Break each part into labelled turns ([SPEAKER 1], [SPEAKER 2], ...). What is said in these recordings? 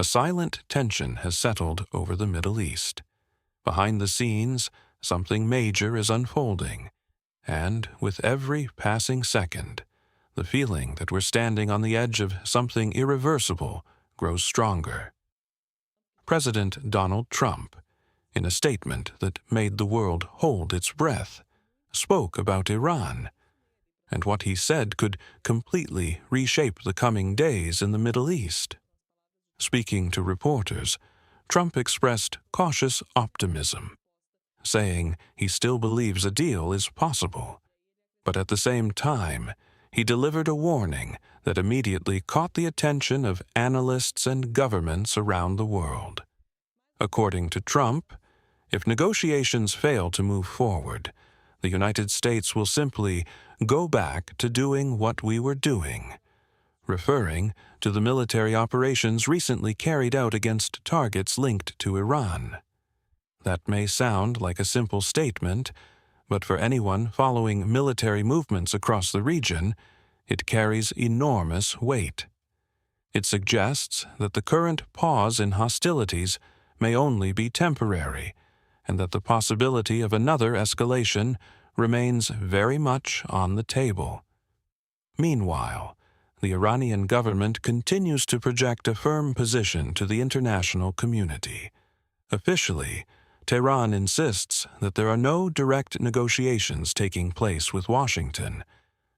[SPEAKER 1] A silent tension has settled over the Middle East. Behind the scenes, something major is unfolding, and with every passing second, the feeling that we're standing on the edge of something irreversible grows stronger. President Donald Trump, in a statement that made the world hold its breath, spoke about Iran, and what he said could completely reshape the coming days in the Middle East. Speaking to reporters, Trump expressed cautious optimism, saying he still believes a deal is possible. But at the same time, he delivered a warning that immediately caught the attention of analysts and governments around the world. According to Trump, if negotiations fail to move forward, the United States will simply go back to doing what we were doing, referring to the military operations recently carried out against targets linked to Iran. That may sound like a simple statement, but for anyone following military movements across the region, it carries enormous weight. It suggests that the current pause in hostilities may only be temporary, and that the possibility of another escalation remains very much on the table. Meanwhile, the Iranian government continues to project a firm position to the international community. Officially, Tehran insists that there are no direct negotiations taking place with Washington.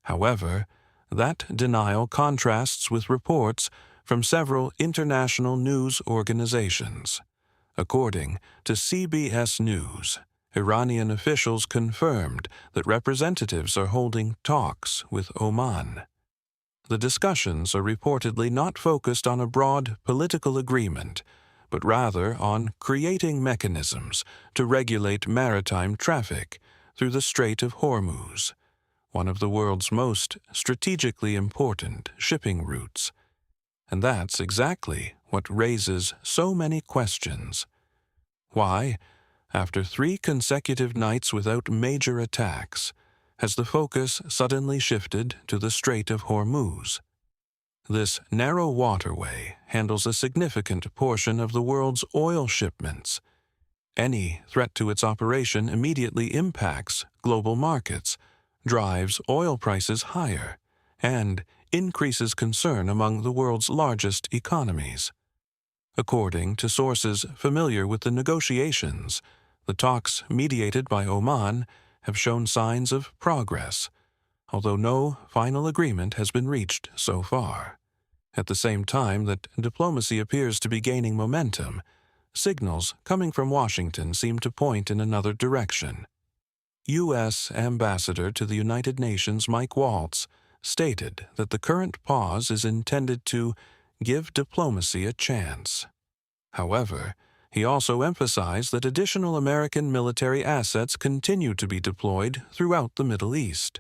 [SPEAKER 1] However, that denial contrasts with reports from several international news organizations. According to CBS News, Iranian officials confirmed that representatives are holding talks with Oman. The discussions are reportedly not focused on a broad political agreement, but rather on creating mechanisms to regulate maritime traffic through the Strait of Hormuz, one of the world's most strategically important shipping routes. And that's exactly what raises so many questions. Why, after 3 consecutive nights without major attacks, has the focus suddenly shifted to the Strait of Hormuz? This narrow waterway handles a significant portion of the world's oil shipments. Any threat to its operation immediately impacts global markets, drives oil prices higher, and increases concern among the world's largest economies. According to sources familiar with the negotiations, the talks mediated by Oman have shown signs of progress, although no final agreement has been reached so far. At the same time that diplomacy appears to be gaining momentum, signals coming from Washington seem to point in another direction. U.S. Ambassador to the United Nations Mike Waltz stated that the current pause is intended to give diplomacy a chance. However, he also emphasized that additional American military assets continue to be deployed throughout the Middle East.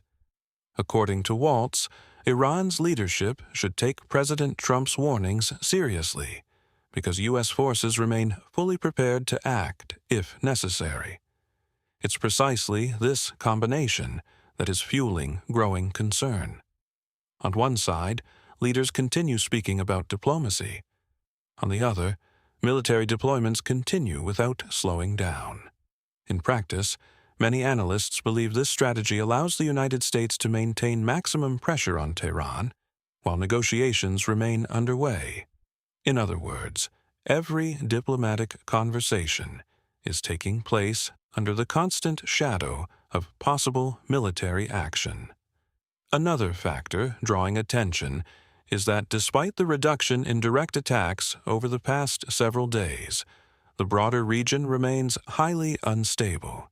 [SPEAKER 1] According to Waltz, Iran's leadership should take President Trump's warnings seriously, because U.S. forces remain fully prepared to act if necessary. It's precisely this combination that is fueling growing concern. On one side, leaders continue speaking about diplomacy. On the other, military deployments continue without slowing down. In practice, many analysts believe this strategy allows the United States to maintain maximum pressure on Tehran while negotiations remain underway. In other words, every diplomatic conversation is taking place under the constant shadow of possible military action. Another factor drawing attention is that despite the reduction in direct attacks over the past several days, the broader region remains highly unstable.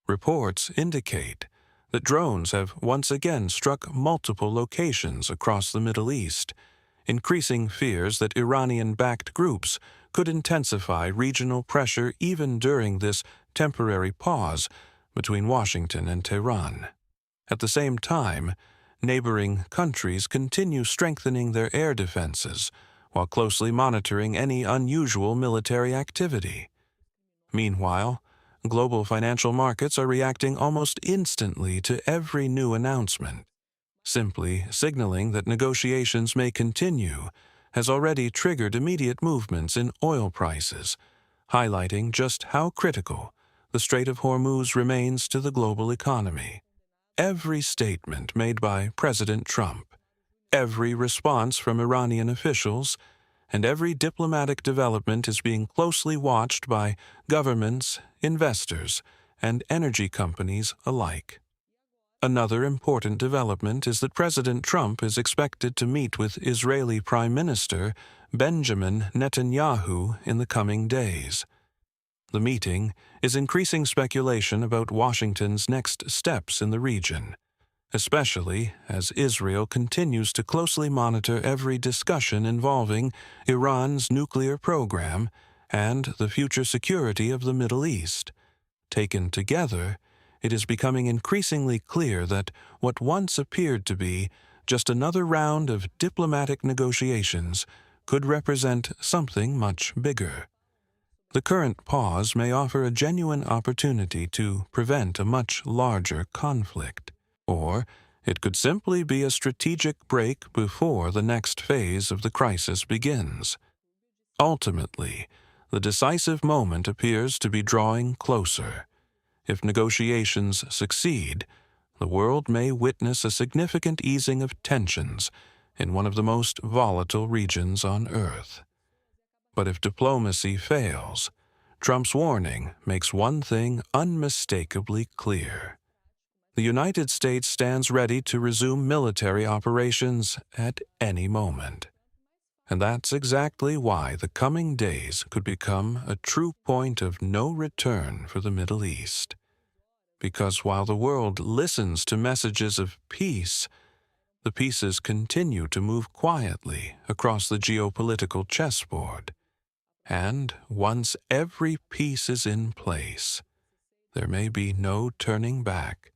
[SPEAKER 1] Reports indicate that drones have once again struck multiple locations across the Middle East, increasing fears that Iranian-backed groups could intensify regional pressure even during this temporary pause between Washington and Tehran. At the same time, neighboring countries continue strengthening their air defenses while closely monitoring any unusual military activity. Meanwhile, global financial markets are reacting almost instantly to every new announcement, simply signaling that negotiations may continue has already triggered immediate movements in oil prices, highlighting just how critical the Strait of Hormuz remains to the global economy. Every statement made by President Trump, every response from Iranian officials, and every diplomatic development is being closely watched by governments, investors, and energy companies alike. Another important development is that President Trump is expected to meet with Israeli Prime Minister Benjamin Netanyahu in the coming days. The meeting is increasing speculation about Washington's next steps in the region, especially as Israel continues to closely monitor every discussion involving Iran's nuclear program and the future security of the Middle East. Taken together, it is becoming increasingly clear that what once appeared to be just another round of diplomatic negotiations could represent something much bigger. The current pause may offer a genuine opportunity to prevent a much larger conflict, or it could simply be a strategic break before the next phase of the crisis begins. Ultimately, the decisive moment appears to be drawing closer. If negotiations succeed, the world may witness a significant easing of tensions in one of the most volatile regions on Earth. But if diplomacy fails, Trump's warning makes one thing unmistakably clear. The United States stands ready to resume military operations at any moment. And that's exactly why the coming days could become a true point of no return for the Middle East. Because while the world listens to messages of peace, the pieces continue to move quietly across the geopolitical chessboard. And once every piece is in place, there may be no turning back.